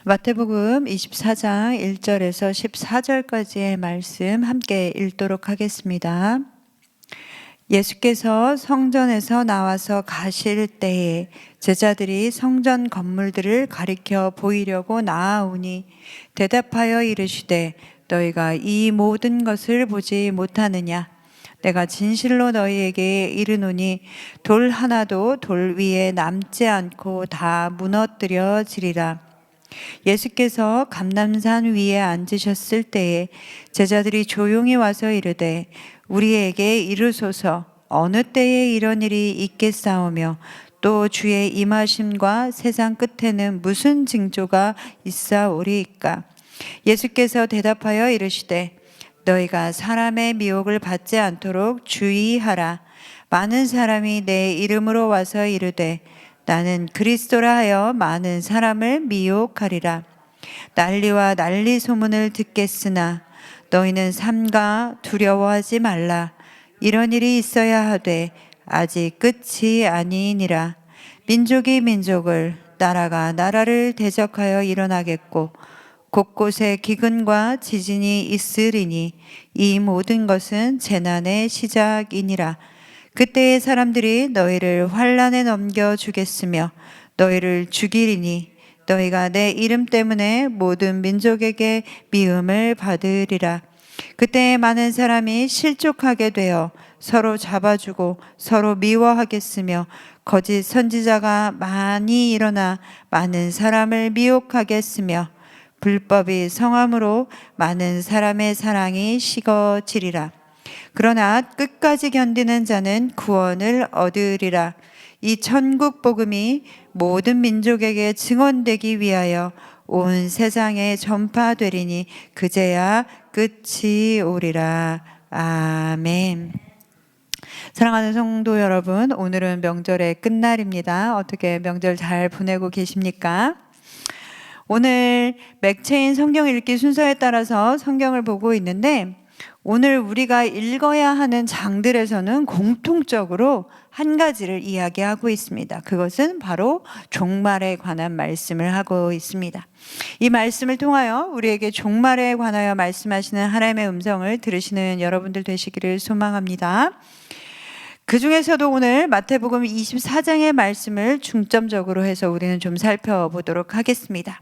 마태복음 24장 1절에서 14절까지의 말씀 함께 읽도록 하겠습니다. 예수께서 성전에서 나와서 가실 때에 제자들이 성전 건물들을 가리켜 보이려고 나아오니 대답하여 이르시되 너희가 이 모든 것을 보지 못하느냐? 내가 진실로 너희에게 이르노니 돌 하나도 돌 위에 남지 않고 다 무너뜨려지리라. 예수께서 감람산 위에 앉으셨을 때에 제자들이 조용히 와서 이르되 우리에게 이르소서 어느 때에 이런 일이 있겠사오며 또 주의 임하심과 세상 끝에는 무슨 징조가 있사오리이까. 예수께서 대답하여 이르시되 너희가 사람의 미혹을 받지 않도록 주의하라. 많은 사람이 내 이름으로 와서 이르되 나는 그리스도라 하여 많은 사람을 미혹하리라. 난리와 난리 소문을 듣겠으나 너희는 삼가 두려워하지 말라. 이런 일이 있어야 하되 아직 끝이 아니니라. 민족이 민족을, 나라가 나라를 대적하여 일어나겠고 곳곳에 기근과 지진이 있으리니 이 모든 것은 재난의 시작이니라. 그때의 사람들이 너희를 환난에 넘겨주겠으며 너희를 죽이리니 너희가 내 이름 때문에 모든 민족에게 미움을 받으리라. 그때 많은 사람이 실족하게 되어 서로 잡아주고 서로 미워하겠으며 거짓 선지자가 많이 일어나 많은 사람을 미혹하겠으며 불법이 성함으로 많은 사람의 사랑이 식어지리라. 그러나 끝까지 견디는 자는 구원을 얻으리라. 이 천국 복음이 모든 민족에게 증언되기 위하여 온 세상에 전파되리니 그제야 끝이 오리라. 아멘. 사랑하는 성도 여러분, 오늘은 명절의 끝날입니다. 어떻게 명절 잘 보내고 계십니까? 오늘 맥체인 성경 읽기 순서에 따라서 성경을 보고 있는데 오늘 우리가 읽어야 하는 장들에서는 공통적으로 한 가지를 이야기하고 있습니다. 그것은 바로 종말에 관한 말씀을 하고 있습니다. 이 말씀을 통하여 우리에게 종말에 관하여 말씀하시는 하나님의 음성을 들으시는 여러분들 되시기를 소망합니다. 그 중에서도 오늘 마태복음 24장의 말씀을 중점적으로 해서 우리는 좀 살펴보도록 하겠습니다.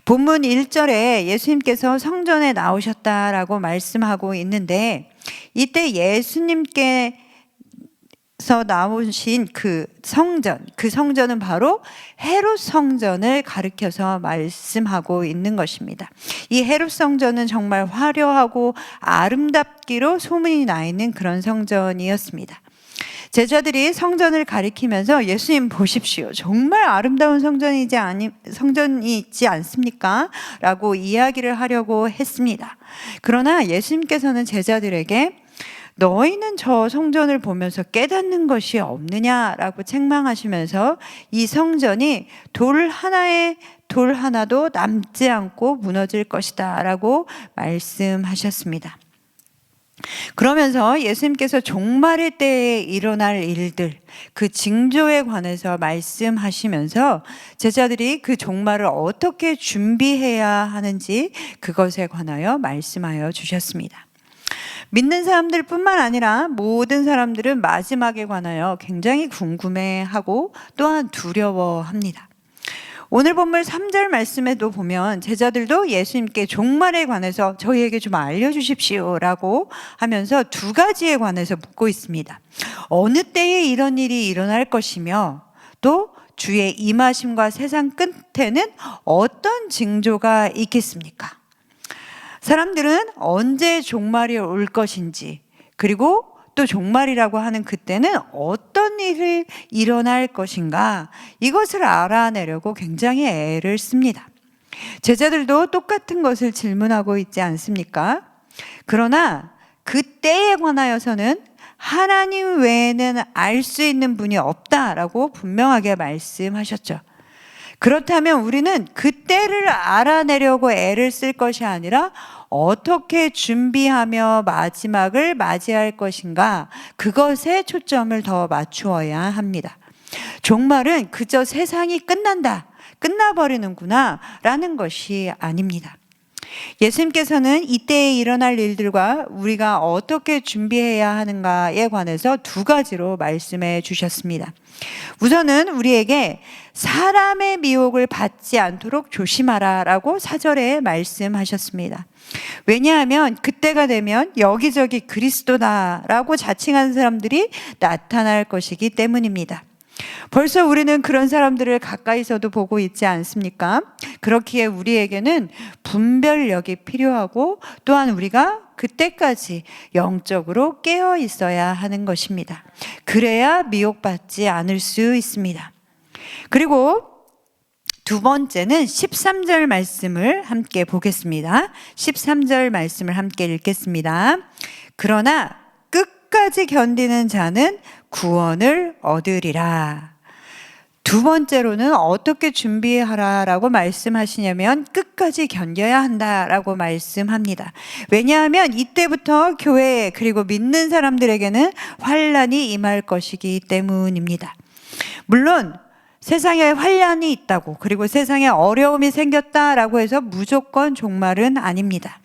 본문 1절에 예수님께서 성전에 나오셨다라고 말씀하고 있는데 이때 예수님께서 나오신 그 성전은 바로 헤롯 성전을 가리켜서 말씀하고 있는 것입니다. 이 헤롯 성전은 정말 화려하고 아름답기로 소문이 나 있는 그런 성전이었습니다. 제자들이 성전을 가리키면서 예수님 보십시오. 정말 아름다운 성전이 있지 않습니까? 라고 이야기를 하려고 했습니다. 그러나 예수님께서는 제자들에게 너희는 저 성전을 보면서 깨닫는 것이 없느냐라고 책망하시면서 이 성전이 돌 하나도 남지 않고 무너질 것이다 라고 말씀하셨습니다. 그러면서 예수님께서 종말의 때에 일어날 일들, 그 징조에 관해서 말씀하시면서 제자들이 그 종말을 어떻게 준비해야 하는지 그것에 관하여 말씀하여 주셨습니다. 믿는 사람들 뿐만 아니라 모든 사람들은 마지막에 관하여 굉장히 궁금해하고 또한 두려워합니다. 오늘 본문 3절 말씀에도 보면 제자들도 예수님께 종말에 관해서 저희에게 좀 알려주십시오 라고 하면서 두 가지에 관해서 묻고 있습니다. 어느 때에 이런 일이 일어날 것이며 또 주의 임하심과 세상 끝에는 어떤 징조가 있겠습니까? 사람들은 언제 종말이 올 것인지 그리고 또 종말이라고 하는 그때는 어떤 일이 일어날 것인가 이것을 알아내려고 굉장히 애를 씁니다. 제자들도 똑같은 것을 질문하고 있지 않습니까? 그러나 그때에 관하여서는 하나님 외에는 알 수 있는 분이 없다라고 분명하게 말씀하셨죠. 그렇다면 우리는 그때를 알아내려고 애를 쓸 것이 아니라 어떻게 준비하며 마지막을 맞이할 것인가 그것에 초점을 더 맞추어야 합니다. 종말은 그저 세상이 끝난다, 끝나버리는구나 라는 것이 아닙니다. 예수님께서는 이때에 일어날 일들과 우리가 어떻게 준비해야 하는가에 관해서 두 가지로 말씀해 주셨습니다. 우선은 우리에게 사람의 미혹을 받지 않도록 조심하라 라고 4절에 말씀하셨습니다. 왜냐하면 그때가 되면 여기저기 그리스도다 라고 자칭하는 사람들이 나타날 것이기 때문입니다. 벌써 우리는 그런 사람들을 가까이서도 보고 있지 않습니까? 그렇기에 우리에게는 분별력이 필요하고 또한 우리가 그때까지 영적으로 깨어 있어야 하는 것입니다. 그래야 미혹받지 않을 수 있습니다. 그리고 두 번째는 13절 말씀을 함께 보겠습니다. 13절 말씀을 함께 읽겠습니다. 그러나 끝까지 견디는 자는 구원을 얻으리라. 두 번째로는 어떻게 준비하라라고 말씀하시냐면 끝까지 견뎌야 한다라고 말씀합니다. 왜냐하면 이때부터 교회 그리고 믿는 사람들에게는 환난이 임할 것이기 때문입니다. 물론 세상에 환난이 있다고 그리고 세상에 어려움이 생겼다라고 해서 무조건 종말은 아닙니다.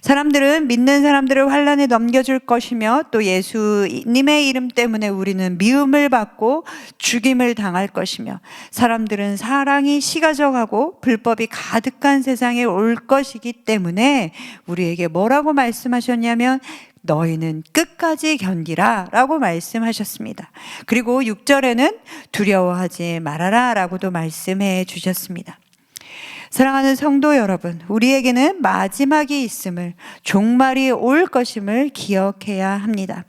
사람들은 믿는 사람들을 환난에 넘겨줄 것이며 또 예수님의 이름 때문에 우리는 미움을 받고 죽임을 당할 것이며 사람들은 사랑이 시가적하고 불법이 가득한 세상에 올 것이기 때문에 우리에게 뭐라고 말씀하셨냐면 너희는 끝까지 견디라 라고 말씀하셨습니다. 그리고 6절에는 두려워하지 말아라 라고도 말씀해 주셨습니다. 사랑하는 성도 여러분, 우리에게는 마지막이 있음을, 종말이 올 것임을 기억해야 합니다.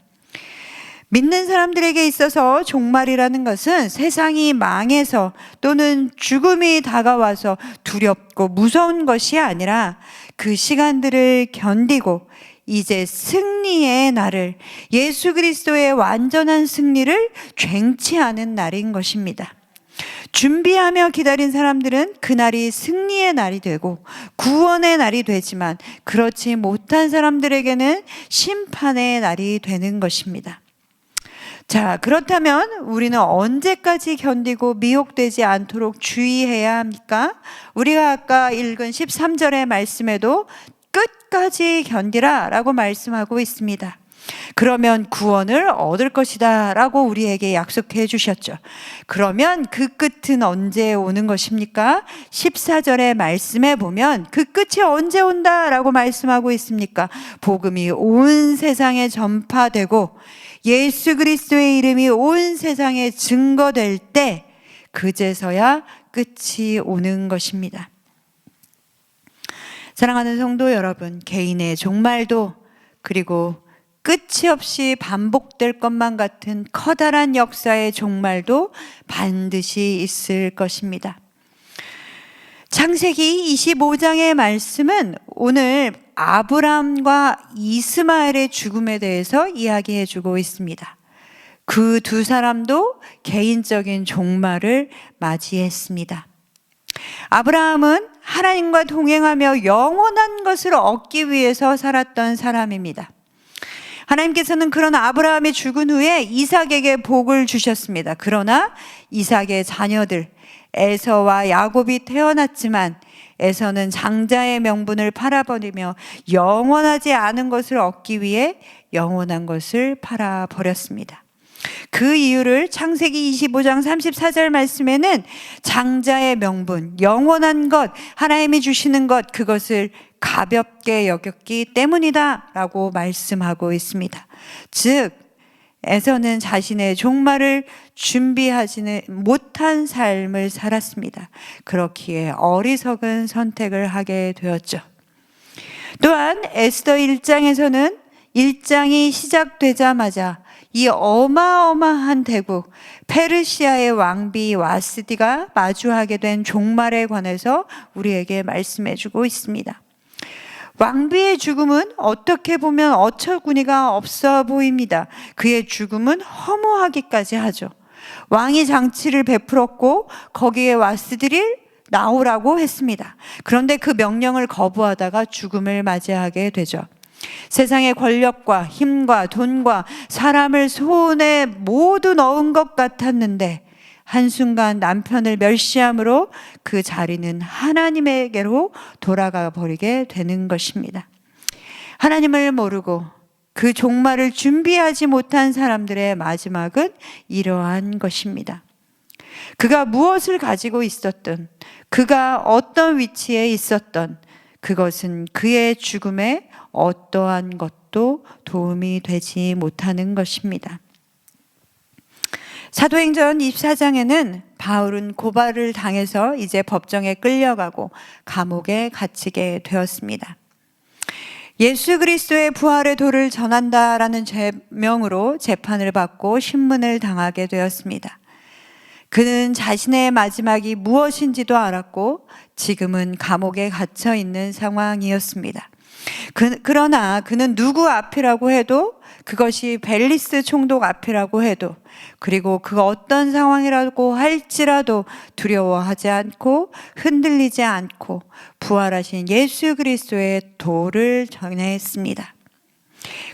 믿는 사람들에게 있어서 종말이라는 것은 세상이 망해서 또는 죽음이 다가와서 두렵고 무서운 것이 아니라 그 시간들을 견디고 이제 승리의 날을, 예수 그리스도의 완전한 승리를 쟁취하는 날인 것입니다. 준비하며 기다린 사람들은 그날이 승리의 날이 되고 구원의 날이 되지만 그렇지 못한 사람들에게는 심판의 날이 되는 것입니다. 자, 그렇다면 우리는 언제까지 견디고 미혹되지 않도록 주의해야 합니까? 우리가 아까 읽은 13절의 말씀에도 끝까지 견디라 라고 말씀하고 있습니다. 그러면 구원을 얻을 것이다 라고 우리에게 약속해 주셨죠. 그러면 그 끝은 언제 오는 것입니까? 14절의 말씀에 보면 그 끝이 언제 온다 라고 말씀하고 있습니까? 복음이 온 세상에 전파되고 예수 그리스도의 이름이 온 세상에 증거될 때 그제서야 끝이 오는 것입니다. 사랑하는 성도 여러분, 개인의 종말도 그리고 끝이 없이 반복될 것만 같은 커다란 역사의 종말도 반드시 있을 것입니다. 창세기 25장의 말씀은 오늘 아브람과 이스마엘의 죽음에 대해서 이야기해 주고 있습니다. 그 두 사람도 개인적인 종말을 맞이했습니다. 아브라함은 하나님과 동행하며 영원한 것을 얻기 위해서 살았던 사람입니다. 하나님께서는 그런 아브라함이 죽은 후에 이삭에게 복을 주셨습니다. 그러나 이삭의 자녀들 에서와 야곱이 태어났지만 에서는 장자의 명분을 팔아버리며 영원하지 않은 것을 얻기 위해 영원한 것을 팔아버렸습니다. 그 이유를 창세기 25장 34절 말씀에는 장자의 명분, 영원한 것, 하나님이 주시는 것, 그것을 가볍게 여겼기 때문이다 라고 말씀하고 있습니다. 즉 에서는 자신의 종말을 준비하지는 못한 삶을 살았습니다. 그렇기에 어리석은 선택을 하게 되었죠. 또한 에스더 1장에서는 1장이 시작되자마자 이 어마어마한 대국 페르시아의 왕비 와스디가 마주하게 된 종말에 관해서 우리에게 말씀해주고 있습니다. 왕비의 죽음은 어떻게 보면 어처구니가 없어 보입니다. 그의 죽음은 허무하기까지 하죠. 왕이 장치를 베풀었고 거기에 와스디를 나오라고 했습니다. 그런데 그 명령을 거부하다가 죽음을 맞이하게 되죠. 세상의 권력과 힘과 돈과 사람을 손에 모두 넣은 것 같았는데 한순간 남편을 멸시함으로 그 자리는 하나님에게로 돌아가 버리게 되는 것입니다. 하나님을 모르고 그 종말을 준비하지 못한 사람들의 마지막은 이러한 것입니다. 그가 무엇을 가지고 있었든, 그가 어떤 위치에 있었던, 그것은 그의 죽음에 어떠한 것도 도움이 되지 못하는 것입니다. 사도행전 24장에는 바울은 고발을 당해서 이제 법정에 끌려가고 감옥에 갇히게 되었습니다. 예수 그리스도의 부활의 도를 전한다라는 제명으로 재판을 받고 신문을 당하게 되었습니다. 그는 자신의 마지막이 무엇인지도 알았고 지금은 감옥에 갇혀 있는 상황이었습니다. 그러나 그는 누구 앞이라고 해도, 그것이 벨리스 총독 앞이라고 해도, 그리고 그 어떤 상황이라고 할지라도 두려워하지 않고 흔들리지 않고 부활하신 예수 그리스도의 도를 전했습니다.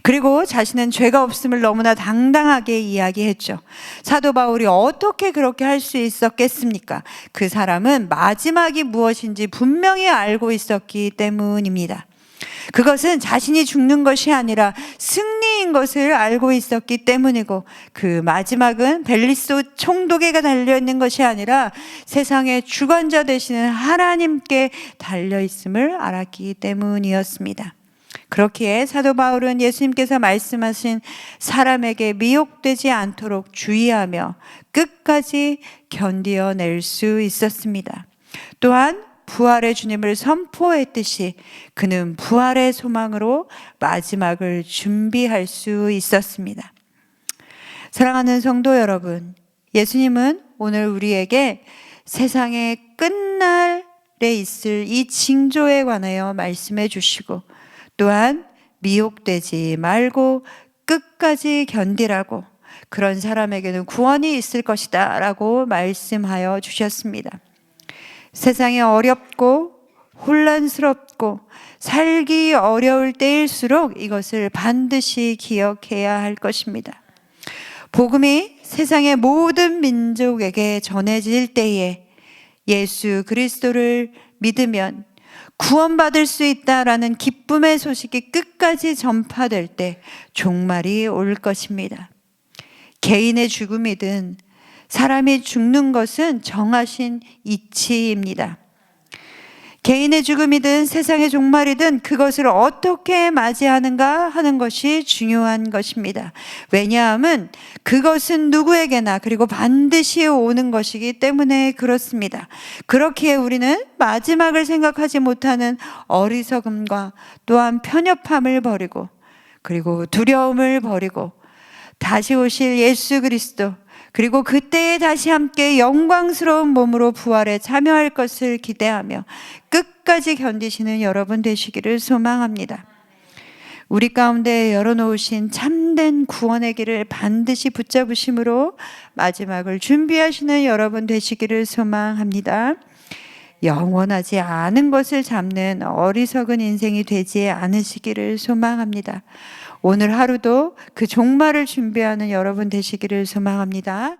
그리고 자신은 죄가 없음을 너무나 당당하게 이야기했죠. 사도 바울이 어떻게 그렇게 할 수 있었겠습니까? 그 사람은 마지막이 무엇인지 분명히 알고 있었기 때문입니다. 그것은 자신이 죽는 것이 아니라 승리인 것을 알고 있었기 때문이고, 그 마지막은 벨리스 총독에게 달려있는 것이 아니라 세상의 주관자 되시는 하나님께 달려있음을 알았기 때문이었습니다. 그렇기에 사도 바울은 예수님께서 말씀하신 사람에게 미혹되지 않도록 주의하며 끝까지 견디어낼 수 있었습니다. 또한 부활의 주님을 선포했듯이 그는 부활의 소망으로 마지막을 준비할 수 있었습니다. 사랑하는 성도 여러분, 예수님은 오늘 우리에게 세상의 끝날에 있을 이 징조에 관하여 말씀해 주시고, 또한 미혹되지 말고 끝까지 견디라고, 그런 사람에게는 구원이 있을 것이다 라고 말씀하여 주셨습니다. 세상이 어렵고 혼란스럽고 살기 어려울 때일수록 이것을 반드시 기억해야 할 것입니다. 복음이 세상의 모든 민족에게 전해질 때에 예수 그리스도를 믿으면 구원받을 수 있다라는 기쁨의 소식이 끝까지 전파될 때 종말이 올 것입니다. 개인의 죽음이든 사람이 죽는 것은 정하신 이치입니다. 개인의 죽음이든 세상의 종말이든 그것을 어떻게 맞이하는가 하는 것이 중요한 것입니다. 왜냐하면 그것은 누구에게나, 그리고 반드시 오는 것이기 때문에 그렇습니다. 그렇기에 우리는 마지막을 생각하지 못하는 어리석음과 또한 편협함을 버리고, 그리고 두려움을 버리고 다시 오실 예수 그리스도, 그리고 그때에 다시 함께 영광스러운 몸으로 부활에 참여할 것을 기대하며 끝까지 견디시는 여러분 되시기를 소망합니다. 우리 가운데 열어놓으신 참된 구원의 길을 반드시 붙잡으심으로 마지막을 준비하시는 여러분 되시기를 소망합니다. 영원하지 않은 것을 잡는 어리석은 인생이 되지 않으시기를 소망합니다. 오늘 하루도 그 종말을 준비하는 여러분 되시기를 소망합니다.